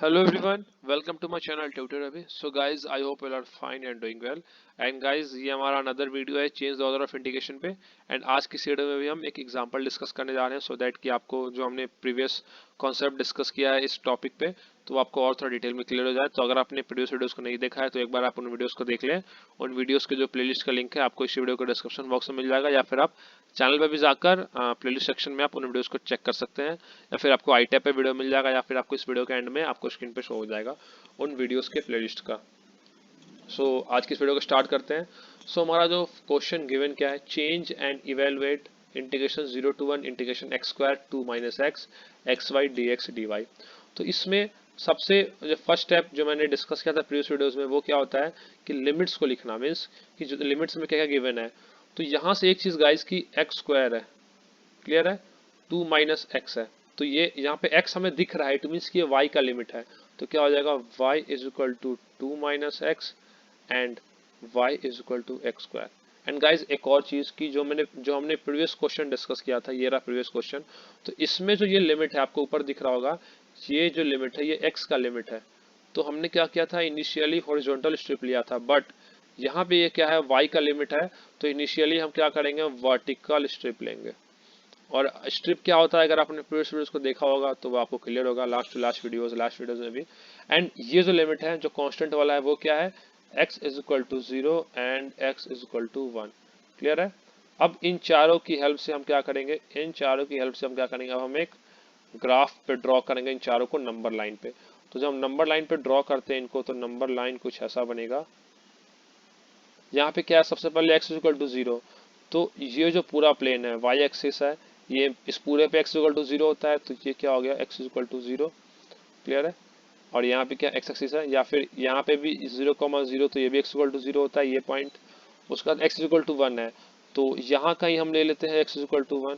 Hello everyone, welcome to my channel Tutor Abhi. So guys, I hope you all are fine and doing well. And guys, ये हमारा another video है change the order of integration पे। And आज की इस video में भी हम एक एग्जांपल डिस्कस करने जा रहे हैं सो दैट कि आपको जो हमने प्रीवियस कॉन्सेप्ट डिस्कस किया है इस टॉपिक पे तो आपको और थोड़ा डिटेल में क्लियर हो जाए। तो अगर आपने प्रीवियस वीडियोस को नहीं देखा है तो एक बार आप उन वीडियोस को देख लें। उन वीडियोस के जो प्लेलिस्ट का लिंक है आपको इस वीडियो को डिस्क्रिप्शन बॉक्स में मिल जाएगा, या फिर आप चैनल पे भी जाकर प्लेलिस्ट सेक्शन में आप उन वीडियोस को चेक कर सकते हैं, या फिर आपको आई टैब पे वीडियो मिल जाएगा, या फिर आपको इस वीडियो के एंड में आपको स्क्रीन पे शो हो जाएगा उन वीडियोस के प्लेलिस्ट का। आज की इस वीडियो को स्टार्ट करते हैं। हमारा जो क्वेश्चन गिवन क्या है, change and evaluate integration 0 to 1 integration x square 2 minus x x y d x d y. तो इसमें सबसे जो फर्स्ट स्टेप जो मैंने डिस्कस किया था प्रीवियस वीडियोस में वो क्या होता है कि लिमिट्स को लिखना, मीन्स कि जो लिमिट्स में क्या क्या गिवन है। तो यहाँ से एक चीज गाइस की एक्स स्क्वायर है, क्लियर है, 2 माइनस एक्स है। तो ये यहाँ पे x हमें दिख रहा है, इट मीन्स कि ये y का लिमिट है। तो क्या हो जाएगा, y is equal to 2 minus x and y is equal to x square. And guys एक और चीज की जो हमने प्रीवियस क्वेश्चन डिस्कस किया था, ये रहा प्रीवियस क्वेश्चन। तो इसमें जो ये लिमिट है आपको ऊपर दिख रहा होगा, ये जो लिमिट है ये x का लिमिट है। तो हमने क्या किया था, इनिशियली हॉरिजॉन्टल स्ट्रिप लिया था, बट यहाँ पे ये क्या है, y का लिमिट है। तो इनिशियली हम क्या करेंगे, वर्टिकल स्ट्रिप लेंगे। और स्ट्रिप क्या होता है, अगर आपने प्रीवियस वीडियोस को देखा होगा तो वो आपको क्लियर होगा, लास्ट टू लास्ट वीडियोस में भी। एंड ये जो लिमिट है जो कांस्टेंट वाला है वो क्या है, x is equal to 0 and x is equal to 1। Clear है। अब इन चारों की हेल्प से हम क्या करेंगे, अब हम एक ग्राफ पे ड्रॉ करेंगे इन चारों को नंबर लाइन पे। तो जब हम नंबर लाइन पे ड्रॉ करते हैं इनको, तो नंबर लाइन कुछ ऐसा बनेगा। यहाँ पे क्या है, सबसे पहले x इक्वल टू 0। तो ये जो पूरा प्लेन है y एक्सिस है, ये इस पूरे पे x इक्वल टू 0 होता है, तो ये क्या हो गया, x इक्वल टू 0। क्लियर है। और यहाँ पे क्या x एक्सिस है, या फिर यहाँ पे भी 0,0, तो ये भी x इक्वल टू 0 होता है ये पॉइंट। उसका बाद x इक्वल टू 1 है, तो यहाँ कहीं हम ले लेते हैं x इक्वल टू 1।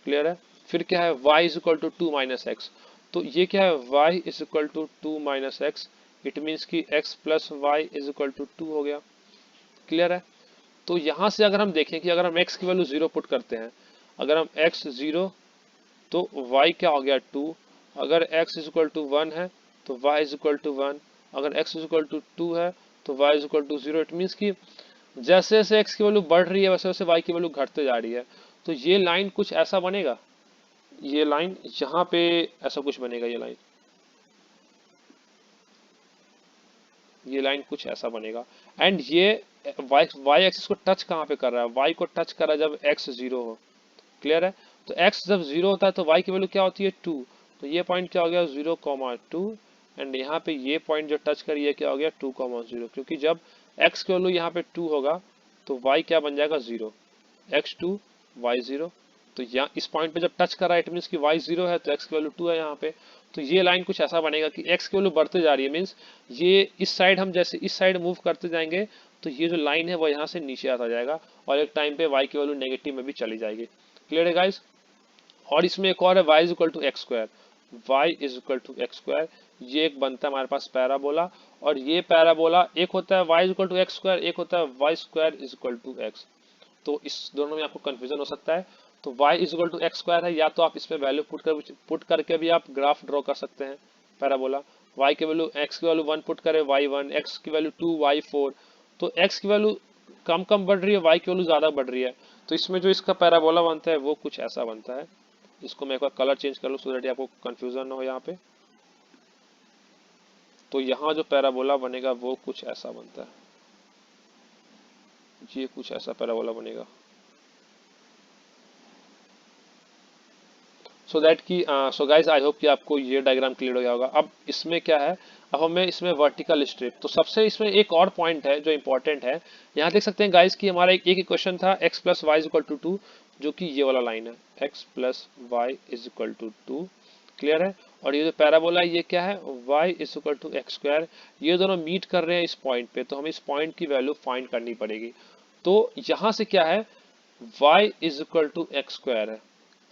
क्लियर है। फिर क्या है, y is equal to 2 minus x. तो ये क्या है, y is equal to 2 minus x, it means की x plus y is equal to 2 हो गया। क्लियर है। तो यहां से अगर हम देखें कि अगर हम x की वैल्यू 0 पुट करते हैं, अगर हम x 0 तो y क्या हो गया 2। अगर x इज इक्वल टू 1 है तो y इज इक्वल टू 1। अगर x इज इक्वल टू 2 है तो y is equal to 0। It means कि जैसे जैसे x की वैल्यू बढ़ रही है वैसे वैसे y की वैल्यू घटते जा रही है। तो ये लाइन कुछ ऐसा बनेगा, ये लाइन यहाँ पे ऐसा कुछ बनेगा, ये लाइन कुछ ऐसा बनेगा। एंड ये y एक्सिस को टच कहाँ पे कर रहा है, y को टच कर रहा है जब x 0 हो। क्लियर है। तो x जब 0 होता है तो y की वैल्यू क्या होती है 2। तो ये पॉइंट क्या हो गया 0,2। एंड यहाँ पे ये पॉइंट जो टच करिए क्या हो गया 2,0, क्योंकि जब x की वैल्यू यहाँ पे 2 होगा तो y क्या बन जाएगा 0, x2 y0। तो यहाँ इस पॉइंट पे जब टच कर रहा है इट मीन्स कि y 0 है तो x की वैल्यू 2 है यहाँ पे। तो ये लाइन कुछ ऐसा बनेगा कि x की वैल्यू बढ़ते जा रही है, मीन्स ये इस साइड हम जैसे इस साइड मूव करते जाएंगे तो ये जो लाइन है वो यहाँ से नीचे आता जाएगा, और एक टाइम पे y की वैल्यू नेगेटिव में भी चली जाएगी। क्लियर है गाइस। और इसमें एक और है y is equal to x square, y is equal to x square. ये एक बनता है हमारे पास पैराबोला, और ये पैराबोला एक होता है y is equal to x square, एक होता है y square is equal to x. तो इस दोनों में आपको कंफ्यूजन हो सकता है। तो y is equal to x square है, या तो आप इसमें वैल्यू पुट करके भी आप ग्राफ ड्रॉ कर सकते हैं पैराबोला। y की वैल्यू x की वैल्यू 1 पुट करें y1, x की वैल्यू 2 y4। तो x की वैल्यू कम कम बढ़ रही है, y की वैल्यू ज्यादा बढ़ रही है। तो इसमें जो इसका पैराबोला बनता है वो कुछ ऐसा बनता है। इसको मैं एक बार कलर चेंज कर लूँ सो दैट आपको कंफ्यूजन ना हो यहाँ पे। तो यहाँ जो पैराबोला बनेगा वो कुछ ऐसा बनता है, ये कुछ ऐसा पैराबोला बनेगा। सो दैट कि सो गाइज आई होप कि आपको ये डायग्राम क्लियर हो गया होगा। अब इसमें क्या है, अब हमें इसमें वर्टिकल स्ट्रिप, तो सबसे इसमें एक और पॉइंट है जो इंपॉर्टेंट है। यहाँ देख सकते हैं गाइज कि हमारा एक इक्वेशन था x plus y is equal to 2, जो कि ये वाला लाइन है x plus y is equal to 2। Clear है। और ये जो पैराबोला है ये क्या है, y is equal to x square. ये दोनों मीट कर रहे हैं इस पॉइंट पे, तो हमें इस पॉइंट की वैल्यू फाइंड करनी पड़ेगी। तो यहाँ से क्या है, y is equal to x square है,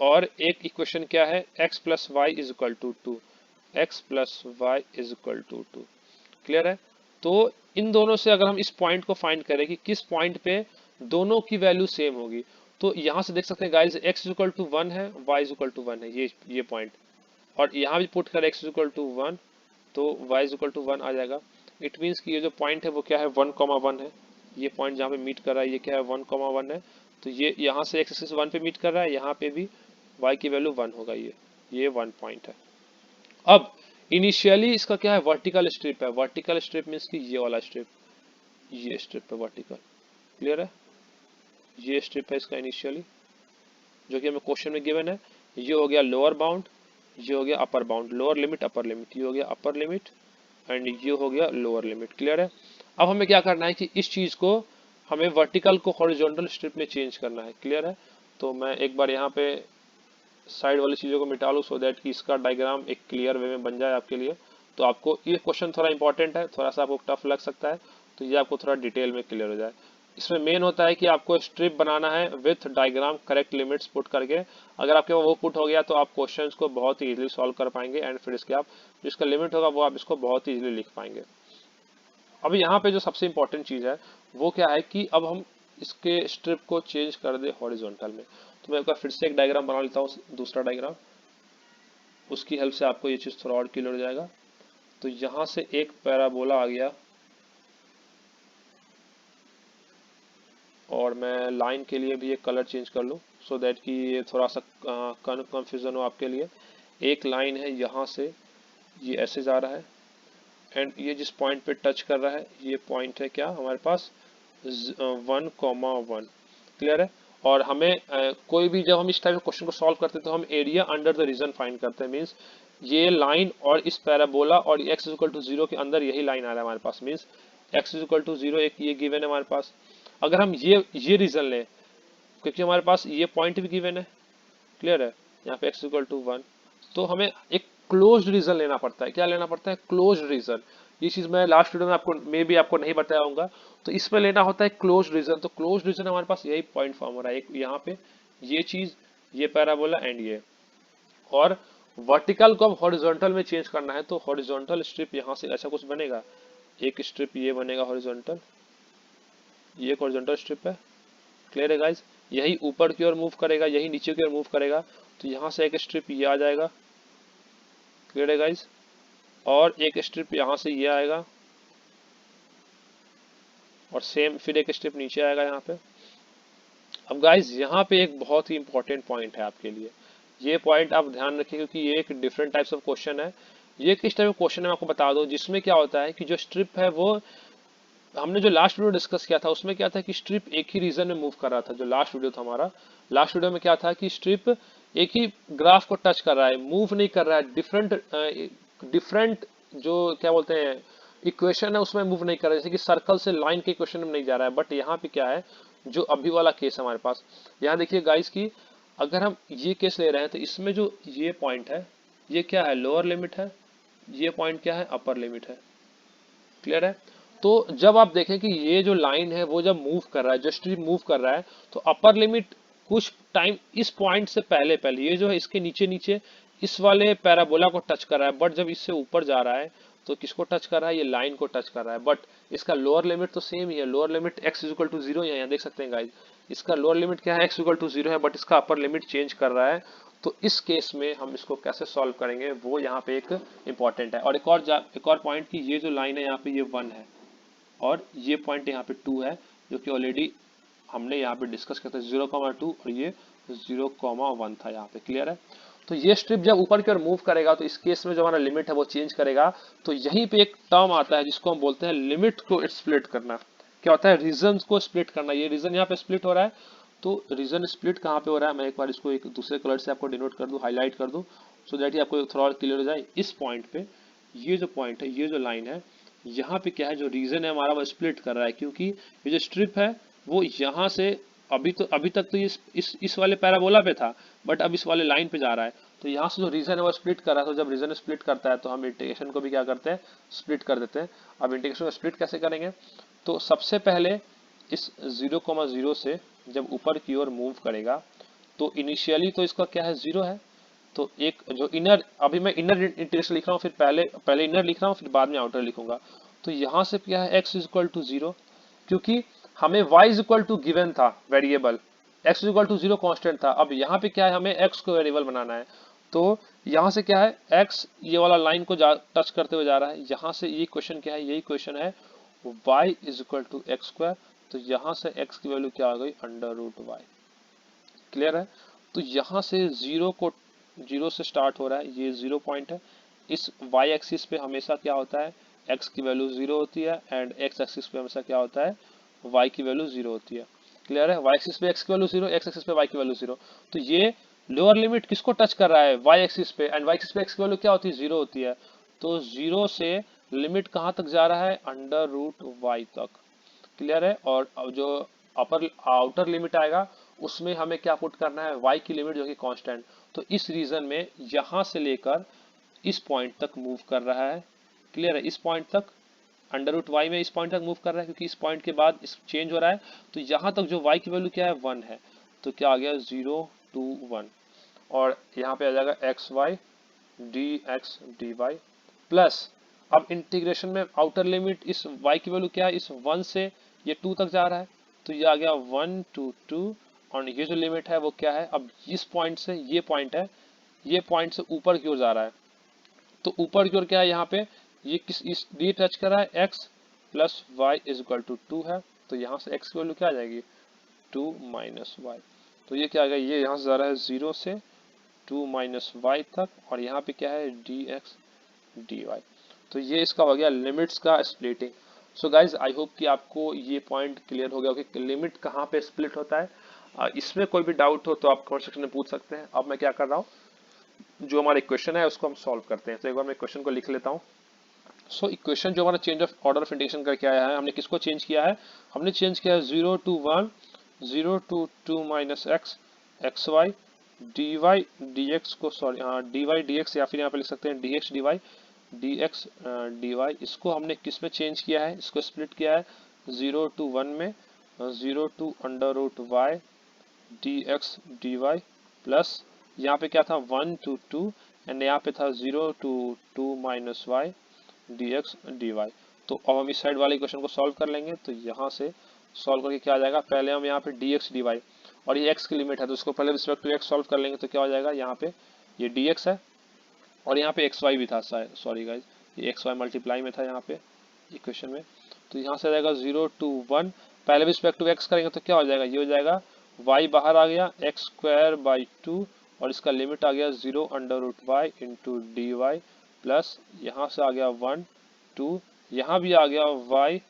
और एक इक्वेशन क्या है, x plus y is equal to 2, x plus y is equal to 2। Clear है। तो इन दोनों से अगर हम इस पॉइंट को फाइंड करें कि किस पॉइंट पे दोनों की वैल्यू सेम होगी, तो यहाँ से देख सकते हैं guys x is equal to 1 है, y इज इक्वल टू 1 है, ये पॉइंट। और यहाँ भी पुट करें x इज इक्वल टू 1 तो y इज इक्वल टू 1 आ जाएगा। इट मीन्स कि ये जो पॉइंट है वो क्या है 1,1 है। ये पॉइंट जहाँ पे मीट कर रहा है ये क्या है 1,1 है। तो ये यहाँ से x एक्सिस 1 पे मीट कर रहा है, यहाँ पे भी y की वैल्यू 1 होगा। ये 1 पॉइंट है। अब इनिशियली इसका क्या है वर्टिकल स्ट्रिप है। वर्टिकल स्ट्रिप मीन्स कि ये वाला स्ट्रिप, ये स्ट्रिप है वर्टिकल। क्लियर है, ये स्ट्रिप है इसका इनिशियली जो कि हमें क्वेश्चन में गिवन है। ये हो गया लोअर बाउंड, ये हो गया upper bound, lower limit upper limit, ये हो गया अपर लिमिट एंड ये हो गया लोअर लिमिट। क्लियर है। अब हमें क्या करना है कि इस चीज को हमें वर्टिकल को हॉरिजॉन्टल स्ट्रिप में चेंज करना है। क्लियर है। तो मैं एक बार यहाँ पे साइड वाली चीजों को मिटा लूँ सो दैट कि इसका डायग्राम एक क्लियर वे में बन जाए आपके लिए। तो आपको ये क्वेश्चन थोड़ा इंपॉर्टेंट है, थोड़ा सा आपको टफ लग सकता है, तो ये आपको थोड़ा डिटेल में क्लियर हो जाए। इसमें मेन होता है कि आपको स्ट्रिप बनाना है with diagram correct limits put करके। अगर आपके वो पुट हो गया तो आप क्वेश्चंस को बहुत ही इजीली सॉल्व कर पाएंगे एंड फिर इसके आप जिसका लिमिट होगा वो आप इसको बहुत ही इजीली लिख पाएंगे। अब यहाँ पे जो सबसे इंपॉर्टेंट चीज है वो क्या है कि अब हम इसके स्ट्रिप को चेंज कर दे हॉरिजॉन्टल में। तो मैं एक बार फिर से एक डायग्राम बना लेता हूँ, दूसरा डायग्राम, उसकी हेल्प से आपको ये चीज थोड़ा और क्लियर हो जाएगा। तो यहाँ से एक पैराबोला आ गया और मैं लाइन के लिए भी एक कलर चेंज कर लूँ सो दैट कि ये थोड़ा सा कंफ्यूजन हो आपके लिए। एक लाइन है यहाँ से, ये ऐसे जा रहा है एंड ये जिस पॉइंट पे टच कर रहा है ये पॉइंट है क्या हमारे पास 1,1। क्लियर है। और हमें कोई भी जब हम इस टाइप के क्वेश्चन को सॉल्व करते हैं तो हम area under the region find करते हैं। मीन्स ये लाइन और इस पैराबोला और x इज इक्वल टू 0 के अंदर यही लाइन आ रहा है हमारे पास। Means x is equal to 0 एक ये गिवन है हमारे पास। अगर हम ये रीजन लें क्योंकि हमारे पास ये पॉइंट भी गिवन है। क्लियर है। यहाँ पे x इक्वल टू 1 तो हमें एक क्लोज्ड रीजन लेना पड़ता है। क्या लेना पड़ता है? Closed region. ये चीज मैं लास्ट वीडियो में आपको मे भी आपको नहीं बताया होगा। तो इसमें लेना होता है क्लोज्ड रीजन। तो क्लोज्ड रीजन हमारे पास यही पॉइंट फॉर्म हो रहा है, एक यहाँ पे ये चीज, ये पैराबोला एंड ये। और वर्टिकल को अब हॉरिजॉन्टल में चेंज करना है तो हॉरिजॉन्टल स्ट्रिप यहाँ से ऐसा कुछ बनेगा। एक स्ट्रिप ये बनेगा हॉरिजॉन्टल, ये एक हॉरिजॉन्टल स्ट्रिप है। क्लियर है गाइस। यही ऊपर की ओर मूव करेगा, यही नीचे की ओर मूव करेगा। तो यहाँ से एक स्ट्रिप ये आ जाएगा। क्लियर है गाइस। और एक स्ट्रिप यहाँ से ये आएगा और सेम फिर एक स्ट्रिप नीचे आएगा यहाँ पे। अब गाइस यहाँ पे एक बहुत ही इंपॉर्टेंट पॉइंट है आपके लिए। ये पॉइंट आप ध्यान रखिए क्योंकि ये एक डिफरेंट टाइप्स ऑफ क्वेश्चन है। ये किस टाइप ऑफ क्वेश्चन है मैं आपको बता दूं, जिसमें क्या होता है कि जो स्ट्रिप है वो हमने जो लास्ट वीडियो डिस्कस किया था उसमें क्या था कि स्ट्रिप एक ही रीजन में मूव कर रहा था। जो लास्ट वीडियो था हमारा, लास्ट वीडियो में क्या था कि स्ट्रिप एक ही ग्राफ को टच कर रहा है, मूव नहीं कर रहा है। डिफरेंट डिफरेंट जो क्या बोलते हैं इक्वेशन है उसमें मूव नहीं कर रहा है, जैसे कि सर्कल से लाइन के इक्वेशन में नहीं जा रहा है। बट यहाँ पे क्या है, जो अभी वाला केस है हमारे पास, यहाँ देखिए गाइस की अगर हम ये केस ले रहे हैं तो इसमें जो ये पॉइंट है ये क्या है, लोअर लिमिट है। ये पॉइंट क्या है, अपर लिमिट है। क्लियर है। तो जब आप देखें कि ये जो लाइन है वो जब मूव कर रहा है, जो स्ट्रिप मूव कर रहा है, तो अपर लिमिट कुछ टाइम इस पॉइंट से पहले पहले ये जो है इसके नीचे नीचे इस वाले पैराबोला को टच कर रहा है। बट जब इससे ऊपर जा रहा है तो किसको टच कर रहा है, ये लाइन को टच कर रहा है। बट इसका लोअर लिमिट तो सेम ही है, lower limit x equal to 0 यहाँ देख सकते हैं गाइस। इसका लोअर लिमिट क्या है, x इक्वल टू 0 है, बट इसका अपर लिमिट चेंज कर रहा है। तो इस केस में हम इसको कैसे सॉल्व करेंगे वो यहाँ पे एक इंपॉर्टेंट है। और एक और पॉइंट की ये जो लाइन है यहाँ पे ये 1 है और ये पॉइंट यहाँ पे 2 है, जो कि ऑलरेडी हमने यहाँ पे डिस्कस किया था 0,2 और ये 0,1 था यहाँ पे। क्लियर है। तो ये स्ट्रिप जब ऊपर की ओर मूव करेगा तो इस केस में जो हमारा लिमिट है वो चेंज करेगा। तो यहीं पे एक टर्म आता है जिसको हम बोलते हैं लिमिट को स्प्लिट करना। क्या होता है, रीजन को स्प्लिट करना। ये रीजन यहाँ पे स्प्लिट हो रहा है। तो रीजन स्प्लिट कहाँ पे हो रहा है, मैं एक बार इसको एक दूसरे कलर से आपको डिनोट कर दूं, हाईलाइट कर दूं, सो दैट आपको थोड़ा और क्लियर हो जाए। इस पॉइंट पे ये जो पॉइंट है, ये जो लाइन है, यहाँ पे क्या है, जो रीजन है हमारा वो स्प्लिट कर रहा है। क्योंकि ये जो स्ट्रिप है वो यहाँ से अभी तक तो इस वाले पैराबोला पे था, बट अब इस वाले लाइन पे जा रहा है। तो यहाँ से जो रीजन है वो स्प्लिट कर रहा है। तो जब रीजन स्प्लिट करता है तो हम इंटीग्रेशन को भी क्या करते हैं, स्प्लिट कर देते हैं। अब इंटीग्रेशन को स्प्लिट कैसे करेंगे, तो सबसे पहले इस 0,0 से जब ऊपर की ओर मूव करेगा तो इनिशियली तो इसका क्या है, 0 है। तो एक जो इनर, अभी मैं इनर इंटीग्रेशन लिख रहा हूँ, फिर पहले इनर लिख रहा हूँ, फिर बाद में आउटर लिखूंगा। तो यहाँ से क्या है, x इज इक्वल टू 0, क्योंकि हमें y is equal to given था variable, x is equal to 0 constant था। अब यहाँ पे क्या है, हमें x को वेरिएबल बनाना है। तो यहाँ से क्या है, x ये वाला लाइन को टच करते हुए जा रहा है, यहाँ से ये क्वेश्चन क्या है, यही क्वेश्चन है y is equal to x square. तो यहाँ से x की वैल्यू क्या आ गई, अंडर रूट वाई। क्लियर है। तो यहाँ से जीरो से स्टार्ट हो रहा है, ये 0 पॉइंट है। इस y एक्सिस पे हमेशा क्या होता है, x की वैल्यू 0 होती है, एंड x एक्सिस पे हमेशा क्या होता है, y की वैल्यू 0 होती है। क्लियर है। y एक्सिस पे x की वैल्यू 0, x एक्सिस पे y की वैल्यू 0। तो ये लोअर लिमिट किसको टच कर रहा है, y एक्सिस पे, एंड y एक्सिस पे x की वैल्यू क्या होती है, 0 होती है। तो 0 से लिमिट कहाँ तक जा रहा है, अंडर रूट y तक। क्लियर है। और अब जो अपर आउटर लिमिट आएगा उसमें हमें क्या पुट करना है, y की लिमिट जो कि कांस्टेंट। तो इस रीजन में यहां से लेकर इस पॉइंट तक मूव कर रहा है। क्लियर है। इस पॉइंट तक अंडर रूट वाई में इस पॉइंट तक मूव कर रहा है, क्योंकि इस पॉइंट के बाद इस चेंज हो रहा है। तो यहां तक जो y की वैल्यू क्या है, 1 है। तो क्या आ गया, 0 to 1। और यहाँ पे आ जाएगा x y d x d y plus, अब इंटीग्रेशन में आउटर लिमिट इस y की वैल्यू क्या है, इस 1 से ये 2 तक जा रहा है। तो ये आ गया 1 to 2। और ये जो लिमिट है वो क्या है, अब इस पॉइंट से ये पॉइंट है, ये पॉइंट से ऊपर की ओर जा रहा है। तो ऊपर की ओर क्या है, यहाँ पे ये इस ये टच कर रहा है, x plus y is equal to 2 है। तो यहाँ से x की वैल्यू क्या आ जाएगी, 2 माइनस वाई। तो ये क्या आ गया, ये यहाँ से जा रहा है 0 से 2 माइनस वाई तक, और यहाँ पे क्या है, डी एक्स डी वाई। तो ये इसका हो गया लिमिट्स का splitting. So guys I hope कि आपको ये पॉइंट क्लियर हो गया कि लिमिट कहाँ पे स्प्लिट होता है। इसमें कोई भी डाउट हो तो आप कमेंट सेक्शन में पूछ सकते हैं। अब मैं क्या कर रहा हूँ, जो हमारा इक्वेशन है उसको हम सॉल्व करते हैं। तो एक बार मैं इक्वेशन को लिख लेता हूँ। सो इक्वेशन जो हमारा change of order of integration करके आया है, हमने किसको चेंज किया है, हमने चेंज किया है 0 to 1, 0 to 2 minus x x y d y d x को, सॉरी हाँ, डी वाई डी एक्स, या फिर यहाँ पे लिख सकते हैं d x d y d x d y. इसको हमने किस में चेंज किया है, इसको स्प्लिट किया है 0 to 1 में, 0 to under root y d x d y plus, यहाँ पे क्या था 1 to 2, एंड यहाँ पे था 0 to 2 minus y d x d y. तो अब हम इस साइड वाले इक्वेशन को सॉल्व कर लेंगे। तो यहाँ से सॉल्व करके क्या आ जाएगा, पहले हम यहाँ पे डी एक्स डी वाई, और ये x की लिमिट है तो उसको पहले रिस्पेक्ट टू x सॉल्व कर लेंगे। तो क्या हो जाएगा, यहाँ पे ये dx है, और यहाँ पे एक्स वाई भी था, सॉरी गाइज, ये एक्स वाई मल्टीप्लाई में था यहाँ पे इक्वेशन में। तो यहाँ से आ जाएगा 0 to 1, पहले रिस्पेक्ट टू x करेंगे तो क्या हो जाएगा, ये हो जाएगा y बाहर आ गया एक्स स्क्वायर बाई 2, और इसका लिमिट आ गया 0 under root y into d y plus, यहाँ से आ गया 1 2, यहाँ भी आ गया y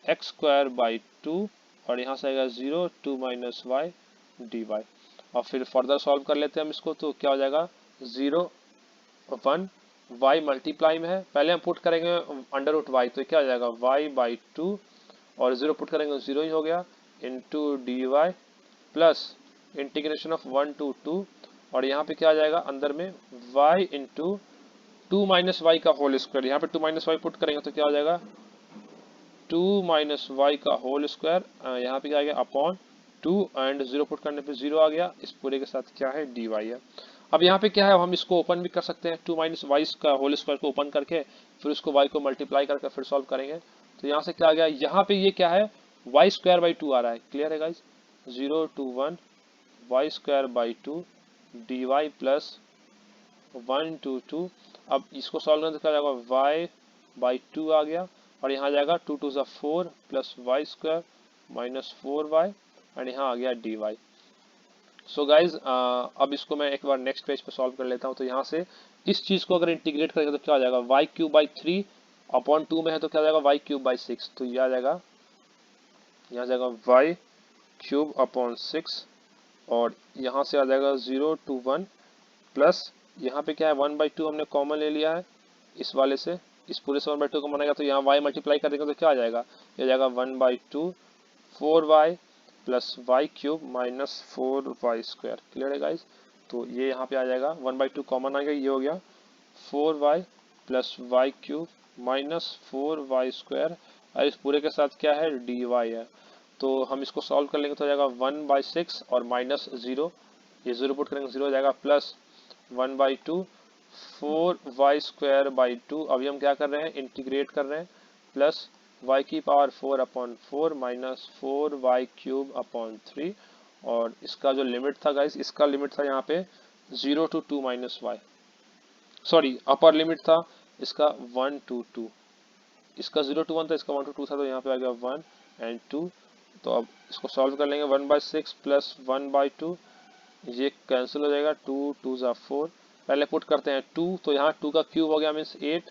एक्स स्क्वायर बाई 2, और यहाँ से आएगा 0 2 माइनस वाई डी वाई। और फिर फर्दर सॉल्व कर लेते हैं हम इसको। तो क्या हो जाएगा, 0 1 y मल्टीप्लाई में है, पहले हम पुट करेंगे अंडर रूट वाई, तो क्या हो जाएगा y बाई 2, और 0 पुट करेंगे 0 ही हो गया, into d y plus integration of 1 to 2, और यहाँ पे क्या आ जाएगा अंदर में y इंटू 2 माइनस वाई का होल स्क्वायर, यहाँ पे 2 माइनस वाई पुट करेंगे तो क्या हो जाएगा 2 माइनस वाई का होल स्क्वायर, यहाँ पे क्या आ गया अपॉन 2, एंड 0 पुट करने पे 0 आ गया। इस पूरे के साथ क्या है, डी वाई है। अब यहाँ पे क्या है, हम इसको ओपन भी कर सकते हैं, 2 माइनस वाई का होल स्क्वायर को ओपन करके फिर उसको y को मल्टीप्लाई करके फिर सॉल्व करेंगे। तो यहाँ से क्या आ गया, यहाँ पे ये क्या है, वाई स्क्वायर बाई 2 आ रहा है। क्लियर है guys, 0 to 1 y square by 2 d y plus 1 to 2। अब इसको सॉल्व करने तो क्या जाएगा, y बाई 2 आ गया, और यहाँ जाएगा 2 2 ज़ा 4 plus y square minus 4y, and यहाँ आ गया dy। सो गाइज अब इसको मैं एक बार नेक्स्ट पेज पे सॉल्व कर लेता हूँ। तो यहाँ से इस चीज़ को अगर इंटीग्रेट करेंगे तो क्या आ जाएगा, वाई क्यूब बाई 3 अपॉन 2 में है तो क्या आ जाएगा वाई क्यूब बाई 6। तो ये आ जाएगा, यहाँ जाएगा वाई क्यूब अपॉन 6, और यहाँ से आ जाएगा 0 to 1 प्लस, यहाँ पे क्या है 1 बाई 2 हमने कॉमन ले लिया है इस वाले से, इस पूरे से 1 बाई 2 कॉमन आएगा, तो यहाँ y मल्टीप्लाई कर देंगे तो क्या आ जाएगा, ये जाएगा 1 by 2 4y plus y cube minus 4y square. Clear है गाइज। तो ये यहाँ पे आ जाएगा 1 बाई 2 कॉमन आ गया, ये हो गया 4y plus y cube minus 4y square, और इस पूरे के साथ क्या है, dy है। तो हम इसको सॉल्व कर लेंगे तो हो जाएगा 1 बाई 6 और माइनस 0, ये 0 पुट करेंगे 0 हो जाएगा, plus 1 by 2 4y square by 2। अभी हम क्या कर रहे हैं, इंटीग्रेट कर रहे हैं, प्लस y की power 4 upon 4 minus 4y cube upon 3, और इसका जो लिमिट था गाइस, इसका लिमिट था यहाँ पे 0 to 2 minus y. Sorry upper limit था इसका 1 to 2, इसका 0 to 1 था, इसका 1 to 2 था, तो यहाँ पे आ गया 1 and 2। तो अब इसको सॉल्व कर लेंगे, 1/6 प्लस 1/2, ये कैंसिल हो जाएगा, 2 2 ज़ा 4। पहले पुट करते हैं 2, तो यहाँ 2 का क्यूब हो गया मीन्स 8,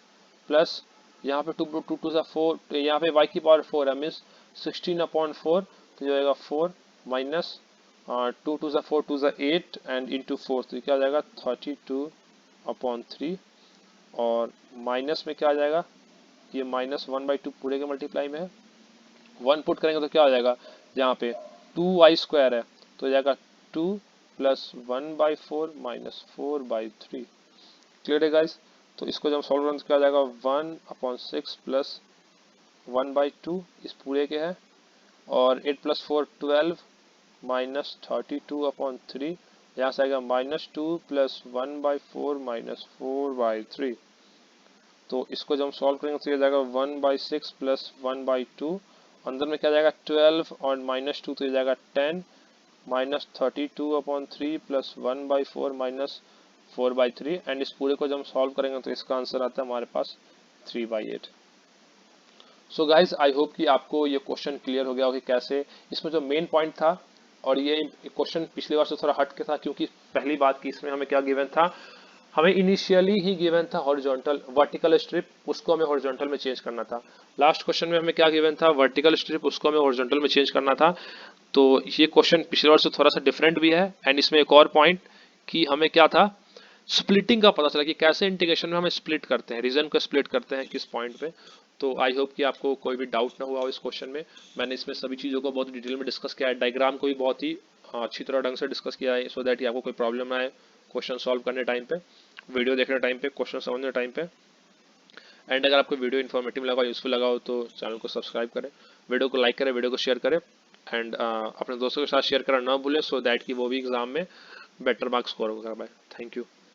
प्लस यहाँ पे 2 2 2 ज़ा 4, तो यहाँ पे y की पावर 4 है मीन्स 16/4, तो ये आएगा 4 माइनस 2 2 ज़ा 4, 2 ज़ा 8 एंड इंटू 4, तो ये क्या आ जाएगा 32/3। और माइनस में क्या आ जाएगा, ये -1/2 पूरे के मल्टीप्लाई में है, 1 पुट करेंगे तो क्या हो जाएगा, यहाँ पे 2y² है तो जाएगा 2 प्लस 1/4 माइनस 4/3। क्लियर है गाइस? तो इसको जब सॉल्व करेंगे तो क्या हो जाएगा, 1/6 प्लस 1/2 इस पूरे के है, और 8 प्लस 4 12 माइनस 32/3, यहाँ से आएगा -2 प्लस 1/4 माइनस 4/3। तो इसको जब हम सॉल्व करेंगे तो ये जाएगा 1/6 प्लस 1/2, अंदर में क्या जाएगा 12 और -2, तो ये जाएगा 10 माइनस 32/3 प्लस 1/4 माइनस 4/3, एंड इस पूरे को जब हम सॉल्व करेंगे तो इसका आंसर आता है हमारे पास 3/8। सो गाइज आई होप कि आपको ये क्वेश्चन क्लियर हो गया हो कि कैसे इसमें जो मेन पॉइंट था, और ये क्वेश्चन पिछली बार से थोड़ा हट के था क्योंकि पहली बात कि इसमें हमें क्या गिवन था, हमें इनिशियली ही गिवन था हॉरिजॉन्टल वर्टिकल स्ट्रिप, उसको हमें हॉरिजॉन्टल में चेंज करना था। लास्ट क्वेश्चन में हमें क्या गिवन था, वर्टिकल स्ट्रिप, उसको हमें हॉरिजॉन्टल में चेंज करना था। तो ये क्वेश्चन पिछले बार से थोड़ा सा डिफरेंट भी है, एंड इसमें एक और पॉइंट कि हमें क्या था, स्प्लिटिंग का पता चला कि कैसे इंटीग्रेशन में हमें स्प्लिट करते हैं, रीजन को स्प्लिट करते हैं किस पॉइंट पे। तो आई होप कि आपको कोई भी डाउट ना हुआ हो इस क्वेश्चन में। मैंने इसमें सभी चीज़ों को बहुत डिटेल में डिस्कस किया है, डायग्राम को भी बहुत ही अच्छी तरह ढंग से डिस्कस किया है, सो दैट कि आपको कोई प्रॉब्लम ना आए क्वेश्चन सॉल्व करने टाइम पे, वीडियो देखने टाइम पे, क्वेश्चन समझने टाइम पे। एंड अगर आपको वीडियो इन्फॉर्मेटिव लगा, यूजफुल लगा हो तो चैनल को सब्सक्राइब करें, वीडियो को लाइक करें, वीडियो को शेयर करें, एंड अपने दोस्तों के साथ शेयर करना ना भूलें, सो दैट कि वो भी एग्जाम में बेटर मार्क्स स्कोर कर पाए। Thank you.